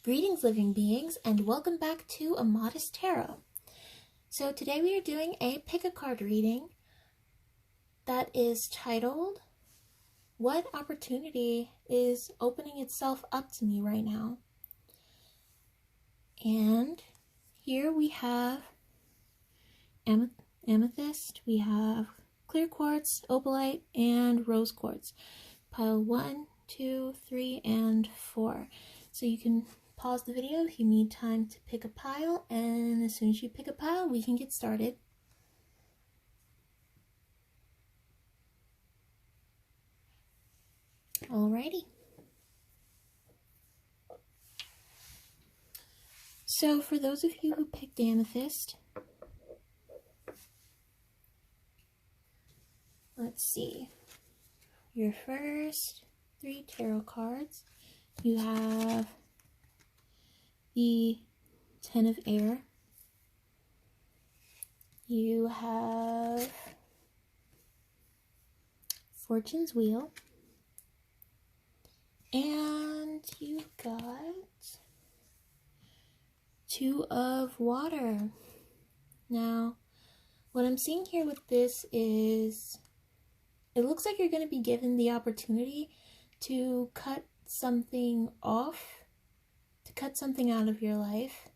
Greetings, living beings, and welcome back to A Modest Tarot. So today we are doing a pick-a-card reading that is titled, What Opportunity is Opening Itself Up to Me Right Now? And here we have amethyst, we have clear quartz, opalite, and rose quartz. Pile 1, 2, 3, and 4. So you can pause the video if you need time to pick a pile, and as soon as you pick a pile, we can get started. Alrighty. So for those of you who picked amethyst, let's see. Your first 3 tarot cards, you have the 10 of air, you have Fortune's wheel, and you got 2 of water. Now, what I'm seeing here with this is, it looks like you're going to be given the opportunity to cut something off, to cut something out of your life,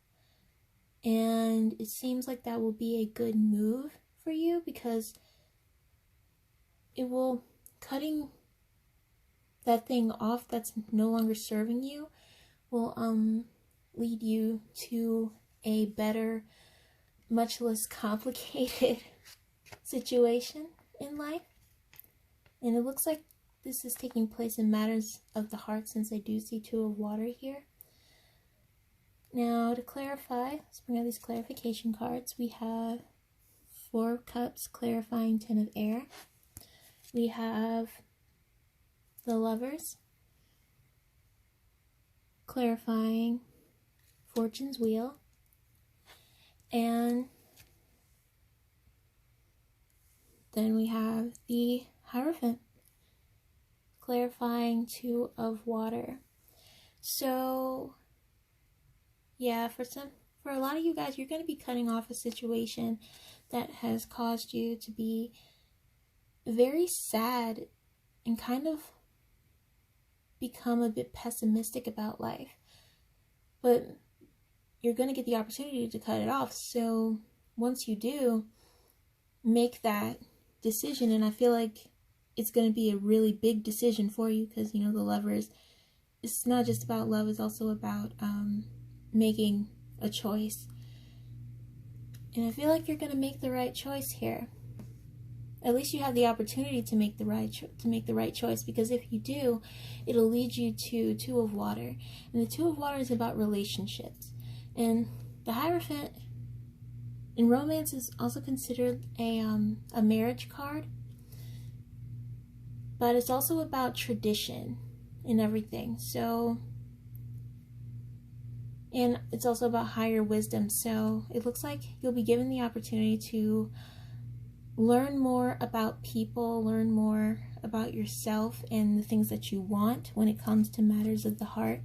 and it seems like that will be a good move for you, because it will, cutting that thing off that's no longer serving you will lead you to a better, much less complicated situation in life. And it looks like this is taking place in matters of the heart, since I do see 2 of water here. Now, to clarify, let's bring out these clarification cards. We have 4 of cups, clarifying 10 of air. We have the lovers, clarifying Fortune's wheel. And then we have the Hierophant, clarifying 2 of water. So yeah, for a lot of you guys, you're going to be cutting off a situation that has caused you to be very sad and kind of become a bit pessimistic about life. But you're going to get the opportunity to cut it off. So once you do, make that decision, and I feel like it's going to be a really big decision for you, because, you know, the lovers, it's not just about love, it's also about making a choice. And I feel like you're going to make the right choice here. At least you have the opportunity to make the right choice, because if you do, it'll lead you to 2 of water. And the 2 of water is about relationships. And the Hierophant in romance is also considered a marriage card. But it's also about tradition and everything. So, and it's also about higher wisdom. So it looks like you'll be given the opportunity to learn more about people, learn more about yourself and the things that you want when it comes to matters of the heart.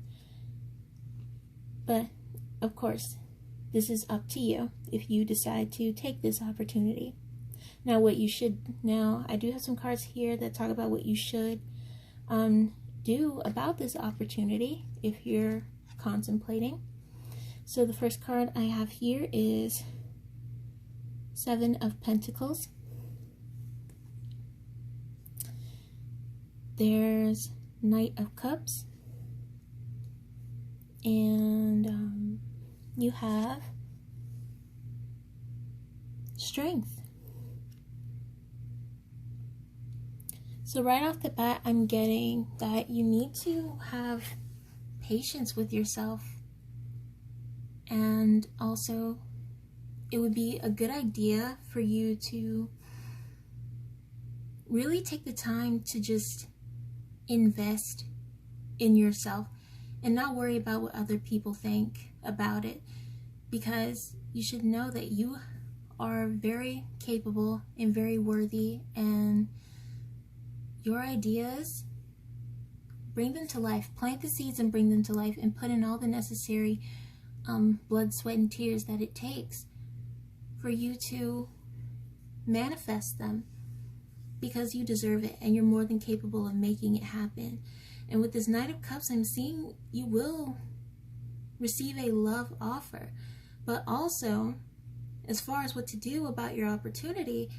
But of course, this is up to you if you decide to take this opportunity. Now, I do have some cards here that talk about what you should do about this opportunity if you're contemplating. So the first card I have here is 7 of Pentacles. There's Knight of Cups. And you have Strength. So right off the bat, I'm getting that you need to have patience with yourself. And also, it would be a good idea for you to really take the time to just invest in yourself and not worry about what other people think about it, because you should know that you are very capable and very worthy, and your ideas bring them to life. Plant the seeds and bring them to life, and put in all the necessary blood, sweat, and tears that it takes for you to manifest them, because you deserve it and you're more than capable of making it happen. And with this Knight of Cups, I'm seeing you will receive a love offer. But also, as far as what to do about your opportunity,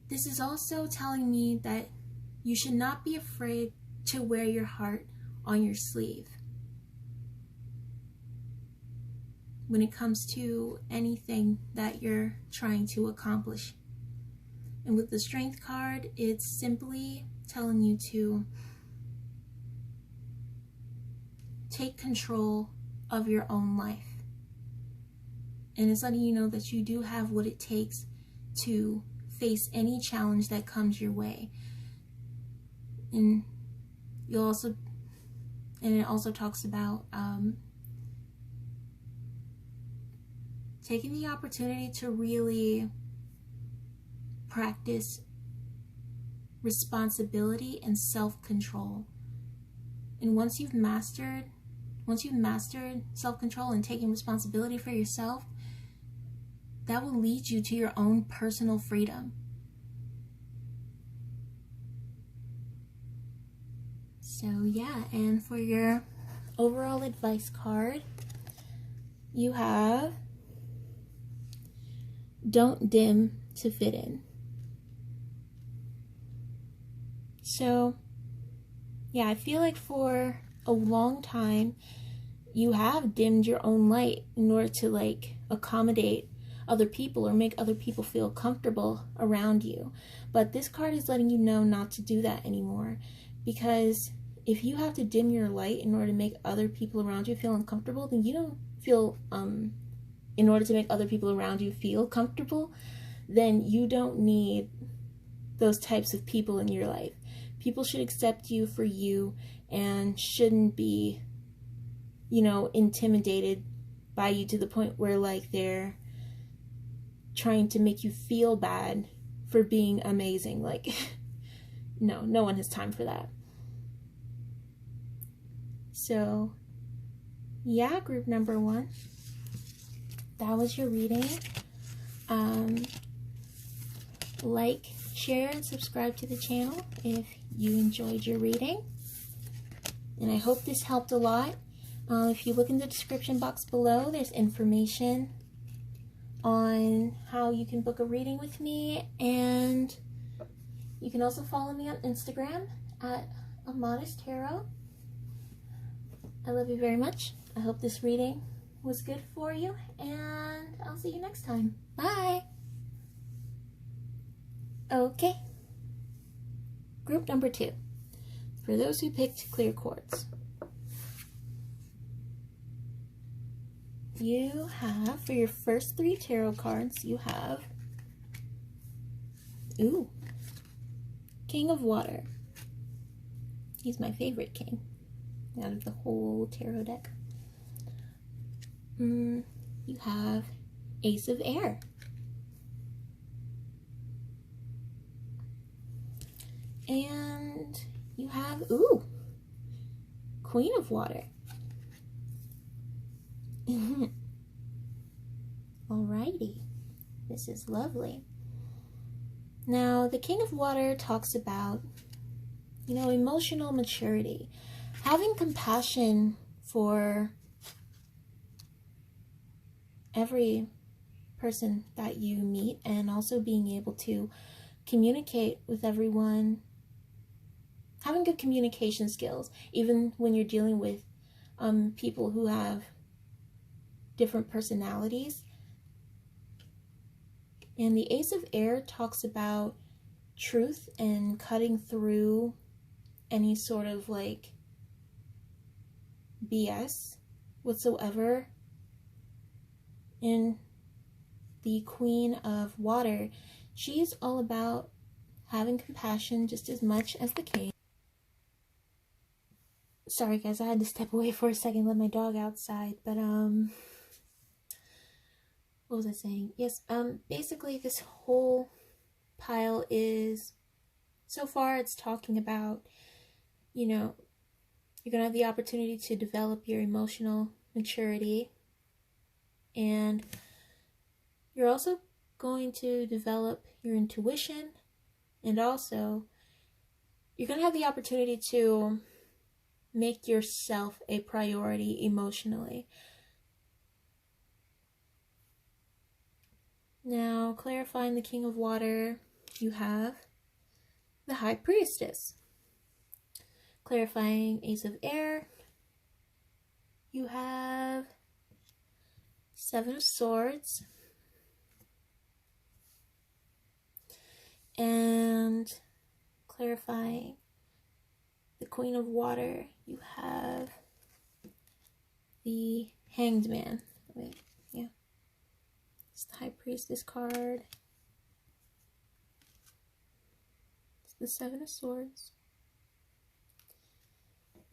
this is also telling me that you should not be afraid to wear your heart on your sleeve when it comes to anything that you're trying to accomplish. And with the Strength card, it's simply telling you to take control of your own life. And it's letting you know that you do have what it takes to face any challenge that comes your way. And it also talks about taking the opportunity to really practice responsibility and self-control. And once you've mastered self-control and taking responsibility for yourself, that will lead you to your own personal freedom. So yeah, and for your overall advice card, you have don't dim to fit in. So yeah, I feel like for a long time you have dimmed your own light in order to accommodate other people or make other people feel comfortable around you. But this card is letting you know not to do that anymore, because if you have to dim your light in order to make other people around you feel uncomfortable, then you don't feel in order to make other people around you feel comfortable, then you don't need those types of people in your life. People should accept you for you and shouldn't be, intimidated by you to the point where they're trying to make you feel bad for being amazing. No one has time for that. So yeah, group number 1, that was your reading. Like, share, and subscribe to the channel if you enjoyed your reading. And I hope this helped a lot. If you look in the description box below, there's information on how you can book a reading with me. And you can also follow me on Instagram at Modest Tarot. I love you very much. I hope this reading was good for you, and I'll see you next time. Bye! Okay. Group number 2. For those who picked clear quartz, you have, for your first 3 tarot cards, you have, King of Water. He's my favorite king out of the whole tarot deck. You have Ace of Air. And you have, Queen of Water. Alrighty. This is lovely. Now, the King of Water talks about, emotional maturity. Having compassion for every person that you meet, and also being able to communicate with everyone. Having good communication skills, even when you're dealing with people who have different personalities. And the Ace of Air talks about truth and cutting through any sort of BS whatsoever. And the Queen of Water, she's all about having compassion just as much as the King. Sorry guys, I had to step away for a second, let my dog outside, but what was I saying? Yes, basically this whole pile is, so far it's talking about you know, you're going to have the opportunity to develop your emotional maturity, and you're also going to develop your intuition, and also you're going to have the opportunity to make yourself a priority emotionally. Now, clarifying the King of Water, you have the High Priestess. Clarifying Ace of Air, you have Seven of Swords. And clarifying the Queen of Water, you have the Hanged Man. Wait, yeah. It's the High Priestess card. It's the Seven of Swords.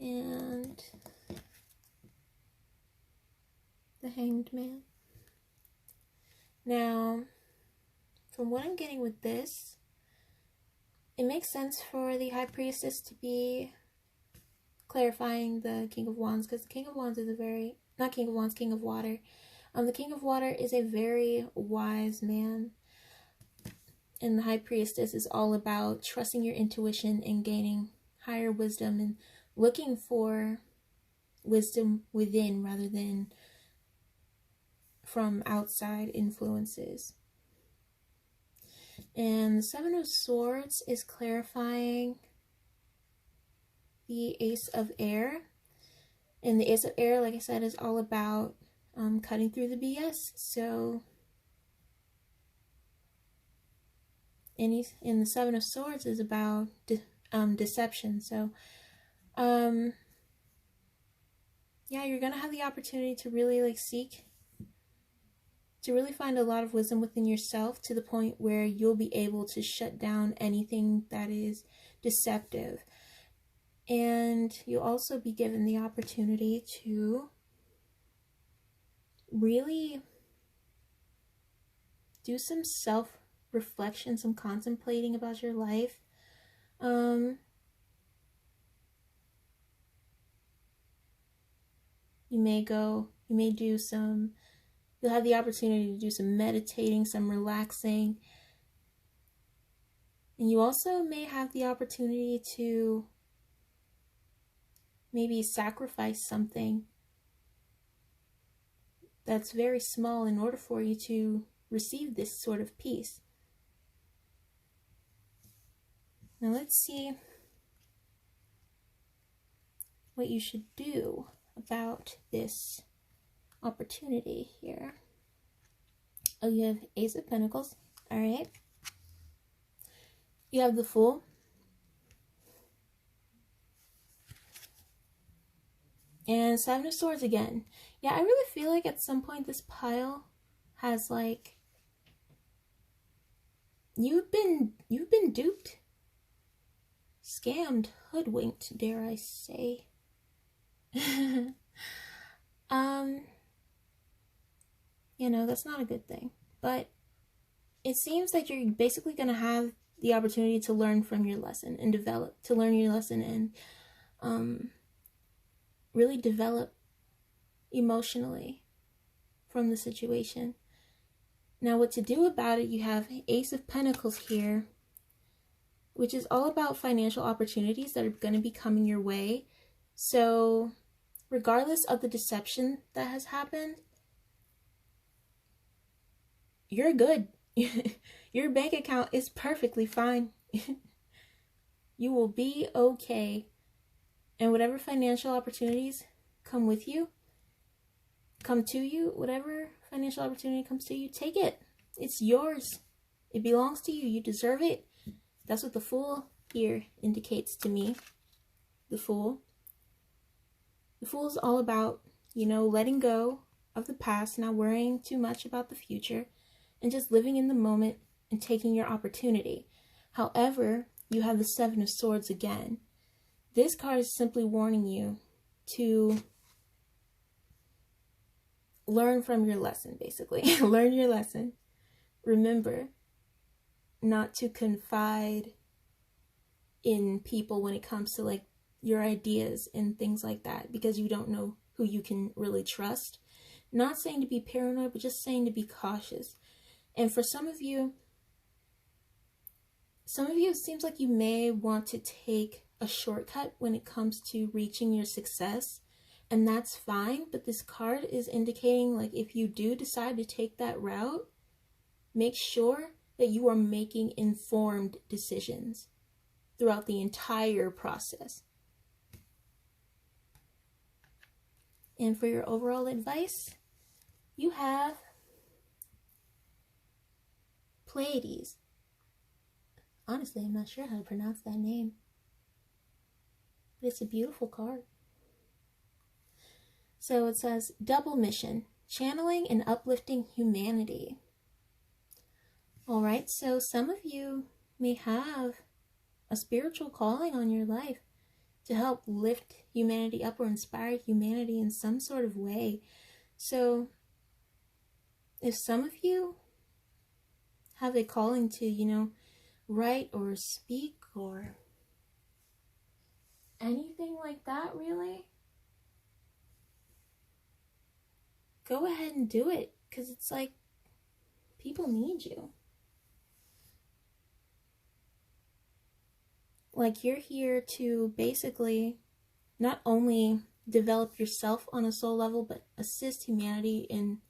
And the Hanged Man. Now, from what I'm getting with this, it makes sense for the High Priestess to be clarifying the King of Wands, because the King of Wands is a very, not King of Wands, King of Water. The King of Water is a very wise man, and the High Priestess is all about trusting your intuition and gaining higher wisdom and looking for wisdom within rather than from outside influences. And the Seven of Swords is clarifying the Ace of Air. And the Ace of Air, like I said, is all about cutting through the BS. So, and the Seven of Swords is about deception. So, yeah, you're going to have the opportunity to really to really find a lot of wisdom within yourself, to the point where you'll be able to shut down anything that is deceptive. And you'll also be given the opportunity to really do some self-reflection, some contemplating about your life. You may do some, you'll have the opportunity to do some meditating, some relaxing. And you also may have the opportunity to maybe sacrifice something that's very small in order for you to receive this sort of peace. Now let's see what you should do about this opportunity here. Oh, you have Ace of Pentacles. All right. You have the Fool. And Seven of Swords again. Yeah, I really feel like at some point this pile has like, you've been duped, scammed, hoodwinked, dare I say. You know, that's not a good thing. But it seems that you're basically going to have the opportunity to learn from your lesson and learn your lesson and really develop emotionally from the situation. Now, what to do about it, you have Ace of Pentacles here, which is all about financial opportunities that are going to be coming your way. So, regardless of the deception that has happened, you're good. Your bank account is perfectly fine. You will be okay. And whatever financial opportunities come to you, whatever financial opportunity comes to you, take it. It's yours. It belongs to you. You deserve it. That's what the Fool here indicates to me. The Fool. The Fool is all about, letting go of the past, not worrying too much about the future, and just living in the moment and taking your opportunity. However, you have the Seven of Swords again. This card is simply warning you to learn from your lesson, basically. Learn your lesson. Remember not to confide in people when it comes to your ideas and things like that, because you don't know who you can really trust. Not saying to be paranoid, but just saying to be cautious. And for some of you, it seems like you may want to take a shortcut when it comes to reaching your success, and that's fine. But this card is indicating, like, if you do decide to take that route, make sure that you are making informed decisions throughout the entire process. And for your overall advice, you have Pleiades. Honestly, I'm not sure how to pronounce that name, but it's a beautiful card. So it says, double mission, channeling and uplifting humanity. All right, so some of you may have a spiritual calling on your life to help lift humanity up or inspire humanity in some sort of way. So if some of you have a calling to, write or speak or anything like that, really, go ahead and do it, because it's like people need you. Like, you're here to basically not only develop yourself on a soul level, but assist humanity in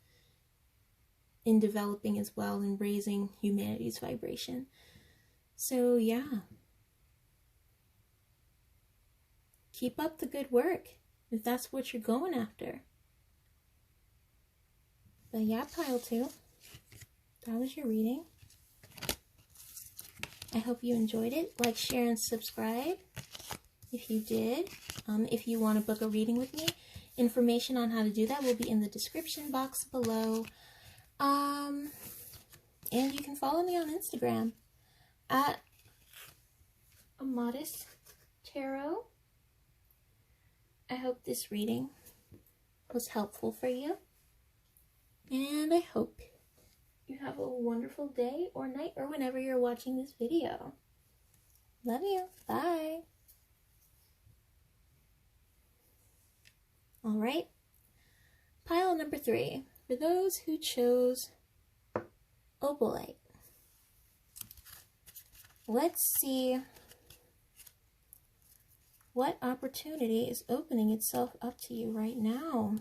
developing as well and raising humanity's vibration. So yeah, keep up the good work if that's what you're going after. But yeah, pile 2, that was your reading. I hope you enjoyed it. Like, share, and subscribe if you did. If you want to book a reading with me, information on how to do that will be in the description box below. And you can follow me on Instagram at Modest Tarot. I hope this reading was helpful for you, and I hope you have a wonderful day or night or whenever you're watching this video. Love you. Bye. All right. Pile number 3. For those who chose Opalite. Let's see what opportunity is opening itself up to you right now.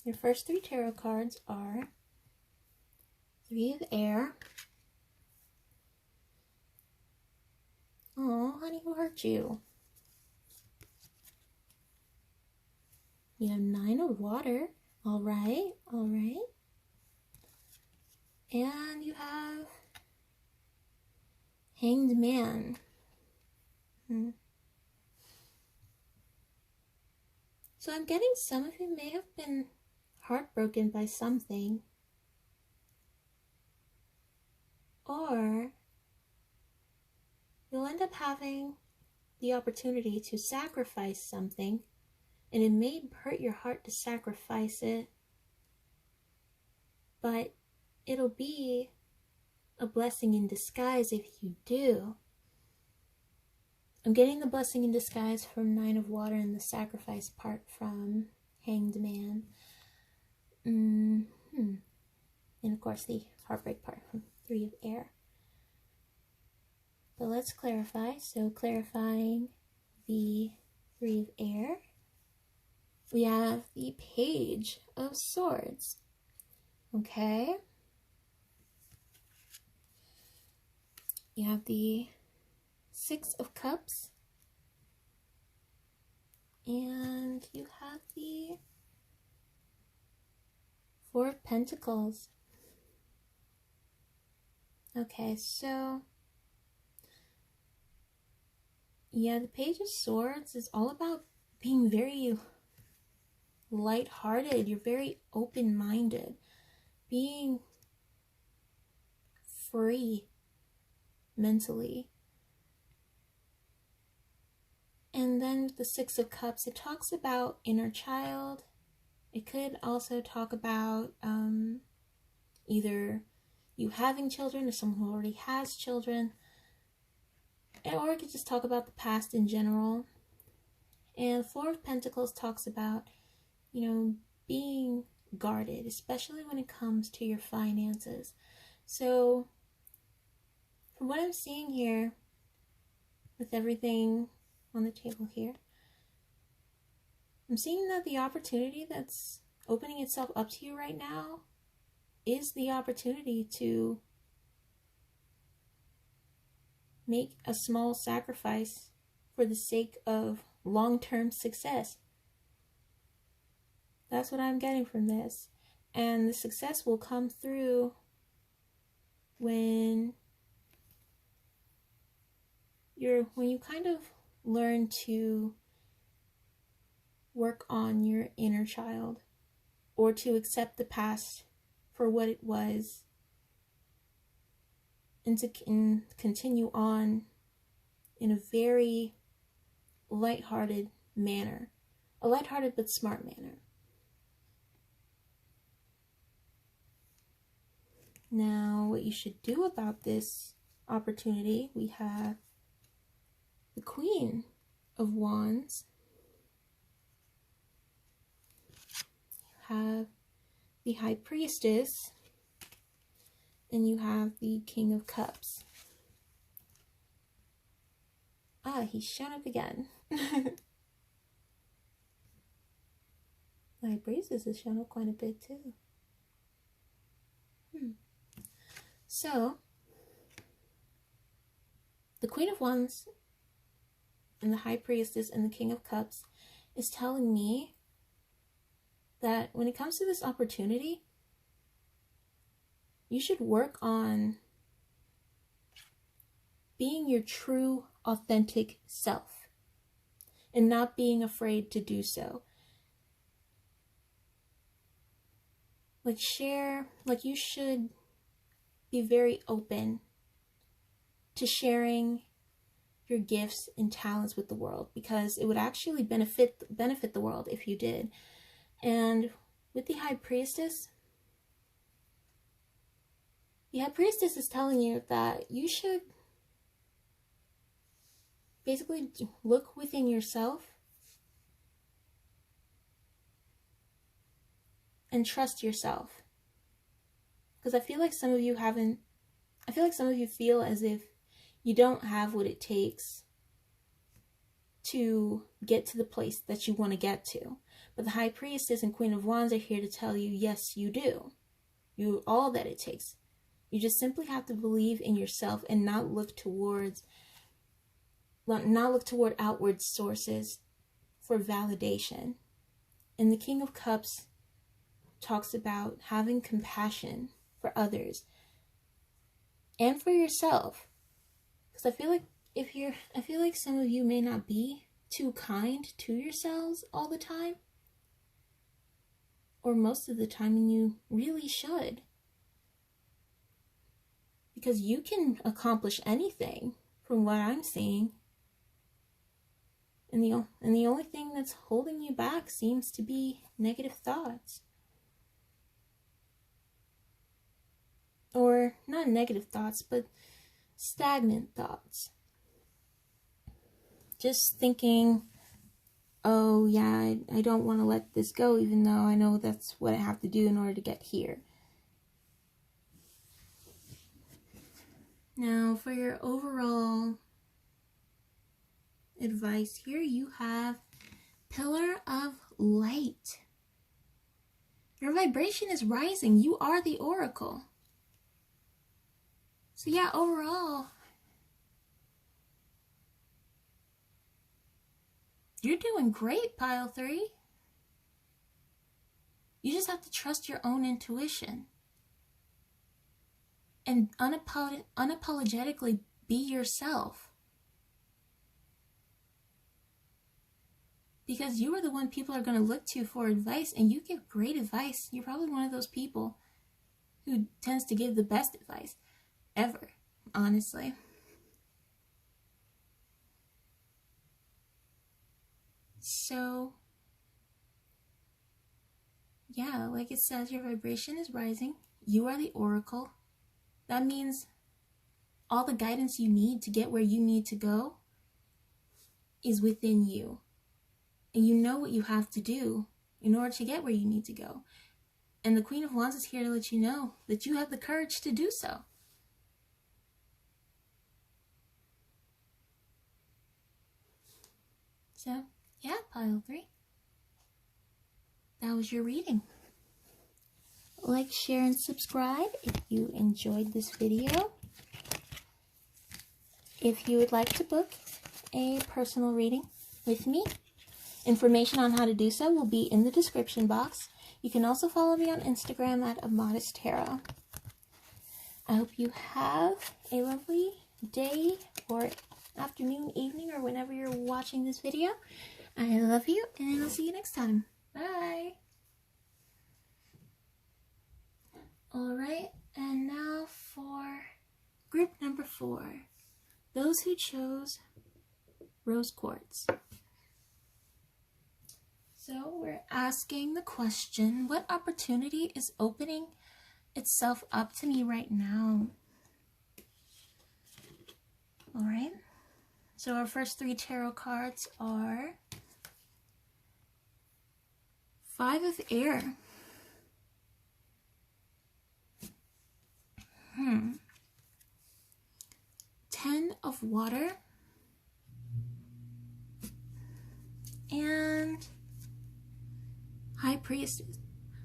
Your first 3 tarot cards are 3 of Air. Oh, honey, who hurt you? You have 9 of Water. All right, all right. And you have Hanged Man. So I'm getting some of you may have been heartbroken by something, or you'll end up having the opportunity to sacrifice something, and it may hurt your heart to sacrifice it, but it'll be a blessing in disguise if you do. I'm getting the blessing in disguise from 9 of Water and the sacrifice part from Hanged Man. And of course the heartbreak part from 3 of Air. But let's clarify. So clarifying the 3 of Air, we have the Page of Swords. Okay. You have the 6 of Cups, and you have the 4 of Pentacles. Okay, so yeah, the Page of Swords is all about being very lighthearted. You're very open-minded, being free mentally. And then with the 6 of Cups, it talks about inner child. It could also talk about either you having children or someone who already has children. Or it could just talk about the past in general. And Four of Pentacles talks about, being guarded, especially when it comes to your finances. So, from what I'm seeing here, with everything on the table here, I'm seeing that the opportunity that's opening itself up to you right now is the opportunity to make a small sacrifice for the sake of long-term success. That's what I'm getting from this. And the success will come through when you kind of learn to work on your inner child, or to accept the past for what it was, and to continue on in a very lighthearted manner, a lighthearted but smart manner. Now, what you should do about this opportunity, we have the Queen of Wands, you have the High Priestess, and you have the King of Cups. He's shown up again. The High Priestess has shown up quite a bit too. So, the Queen of Wands and the High Priestess and the King of Cups is telling me that when it comes to this opportunity, you should work on being your true, authentic self and not being afraid to do so. You should be very open to sharing your gifts and talents with the world, because it would actually benefit the world if you did. And with the High Priestess is telling you that you should basically look within yourself and trust yourself. Because I feel like some of you feel as if you don't have what it takes to get to the place that you want to get to. But the High Priestess and Queen of Wands are here to tell you, yes, you do. You're all that it takes. You just simply have to believe in yourself and not look toward outward sources for validation. And the King of Cups talks about having compassion for others and for yourself. Because I feel like some of you may not be too kind to yourselves all the time, or most of the time, and you really should. Because you can accomplish anything from what I'm seeing. And the only thing that's holding you back seems to be negative thoughts. Or not negative thoughts, but stagnant thoughts. Just thinking, oh yeah, I don't want to let this go, even though I know that's what I have to do in order to get here. Now, for your overall advice here, you have Pillar of Light. Your vibration is rising. You are the Oracle. So yeah, overall, you're doing great, Pile 3. You just have to trust your own intuition. And unapologetically be yourself. Because you are the one people are going to look to for advice, and you give great advice. You're probably one of those people who tends to give the best advice ever, honestly. So, yeah, like it says, your vibration is rising. You are the Oracle. That means all the guidance you need to get where you need to go is within you. and you know what you have to do in order to get where you need to go. And the Queen of Wands is here to let you know that you have the courage to do so. So, yeah, pile 3. That was your reading. Like, share, and subscribe if you enjoyed this video. If you would like to book a personal reading with me, information on how to do so will be in the description box. You can also follow me on Instagram at @modesttarot. I hope you have a lovely day or afternoon, evening, or whenever you're watching this video. I love you, and I'll see you next time. Bye! Alright, and now for group number 4. Those who chose rose quartz. So we're asking the question, what opportunity is opening itself up to me right now? Alright, so our first 3 tarot cards are 5 of Air, 10 of Water, and High Priestess.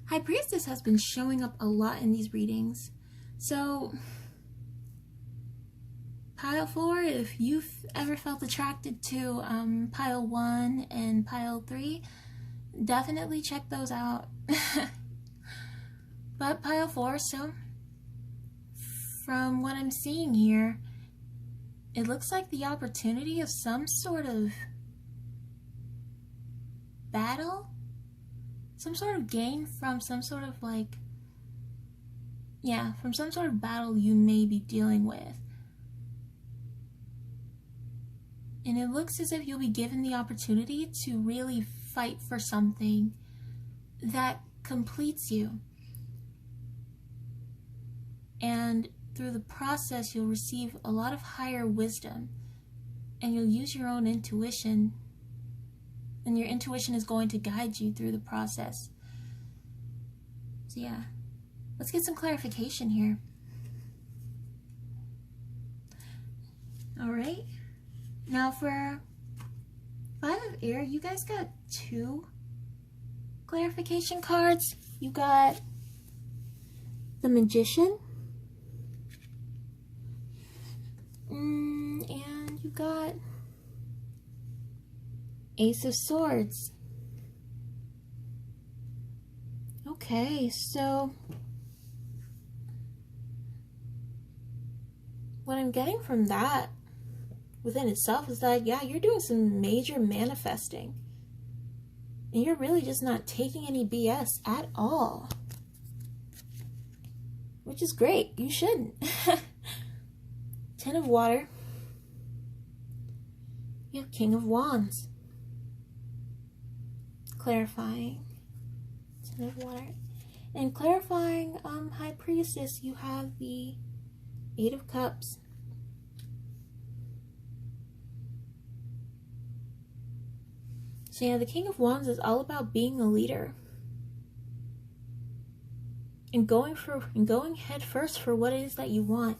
High Priestess has been showing up a lot in these readings. So, pile 4, if you've ever felt attracted to pile 1 and pile 3, definitely check those out. But pile 4, so from what I'm seeing here, it looks like the opportunity of some sort of battle, some sort of gain from some sort of from some sort of battle you may be dealing with. And it looks as if you'll be given the opportunity to really fight for something that completes you. And through the process, you'll receive a lot of higher wisdom, and you'll use your own intuition, and your intuition is going to guide you through the process. So yeah, let's get some clarification here. All right, now for 5 of Air, you guys got 2 clarification cards. You got the Magician, and you got Ace of Swords. Okay, so what I'm getting from that within itself is that, yeah, you're doing some major manifesting. And you're really just not taking any BS at all. Which is great. You shouldn't. 10 of Water. You have King of Wands. Clarifying. 10 of Water. And clarifying High Priestess, you have the 8 of Cups. So yeah, the King of Wands is all about being a leader. And going head first for what it is that you want.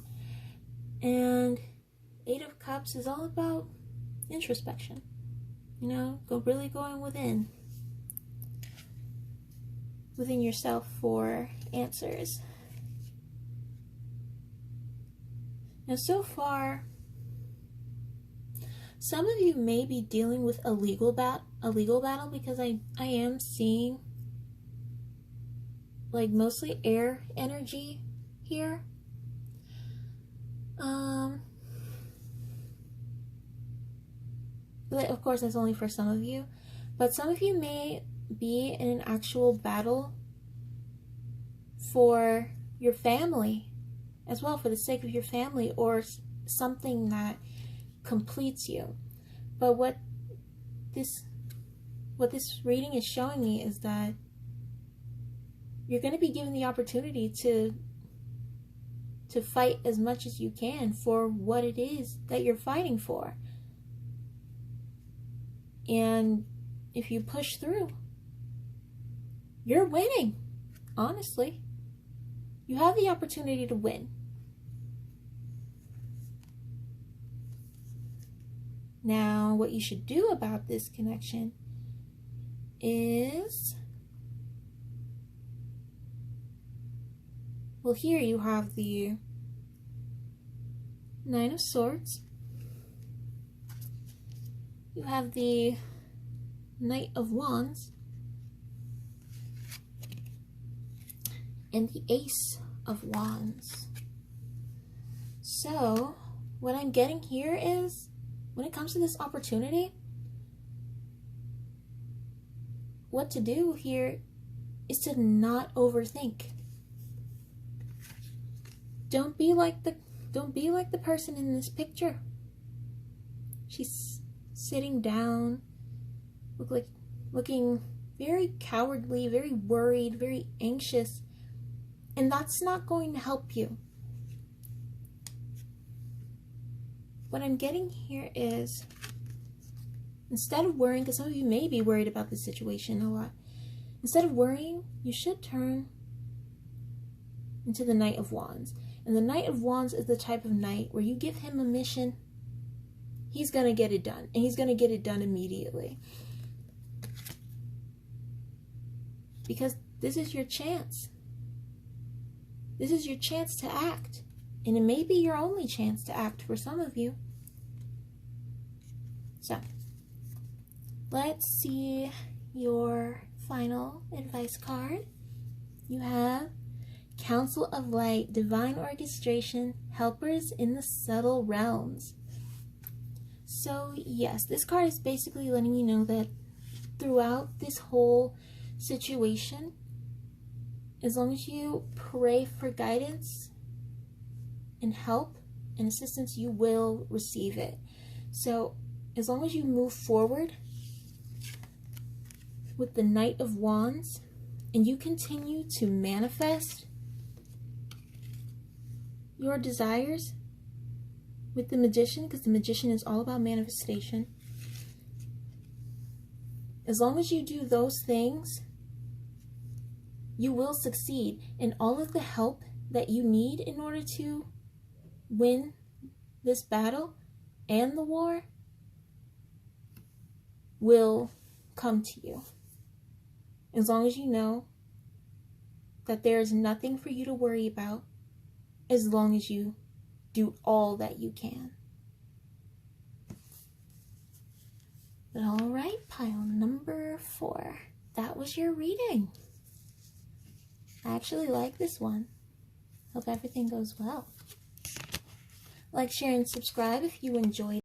And 8 of Cups is all about introspection. You know, really going within yourself for answers. Now, so far, some of you may be dealing with a legal battle, because I am seeing like mostly air energy here. But of course, that's only for some of you. But some of you may be in an actual battle for your family as well, for the sake of your family, or something that completes you. But what this reading is showing me is that you're going to be given the opportunity to fight as much as you can for what it is that you're fighting for. And if you push through, you're winning. Honestly, you have the opportunity to win. Now, what you should do about this connection is, well, here you have the Nine of Swords. You have the Knight of Wands. And the Ace of Wands. So, what I'm getting here is, when it comes to this opportunity, what to do here is to not overthink. Don't be like the person in this picture. She's sitting down, looking very cowardly, very worried, very anxious. And that's not going to help you. What I'm getting here is, instead of worrying, because some of you may be worried about the situation a lot, instead of worrying, you should turn into the Knight of Wands. And the Knight of Wands is the type of knight where you give him a mission, he's going to get it done. And he's going to get it done immediately. Because this is your chance. This is your chance to act. And it may be your only chance to act for some of you. So, let's see your final advice card. You have Council of Light, Divine Orchestration, Helpers in the Subtle Realms. So, yes, this card is basically letting you know that throughout this whole situation, as long as you pray for guidance and help and assistance, you will receive it. So, as long as you move forward with the Knight of Wands and you continue to manifest your desires with the Magician, because the Magician is all about manifestation. As long as you do those things, you will succeed, and all of the help that you need in order to win this battle and the war will come to you. As long as you know that there is nothing for you to worry about, as long as you do all that you can. But all right, pile number 4. That was your reading. I actually like this one. Hope everything goes well. Like, share, and subscribe if you enjoyed.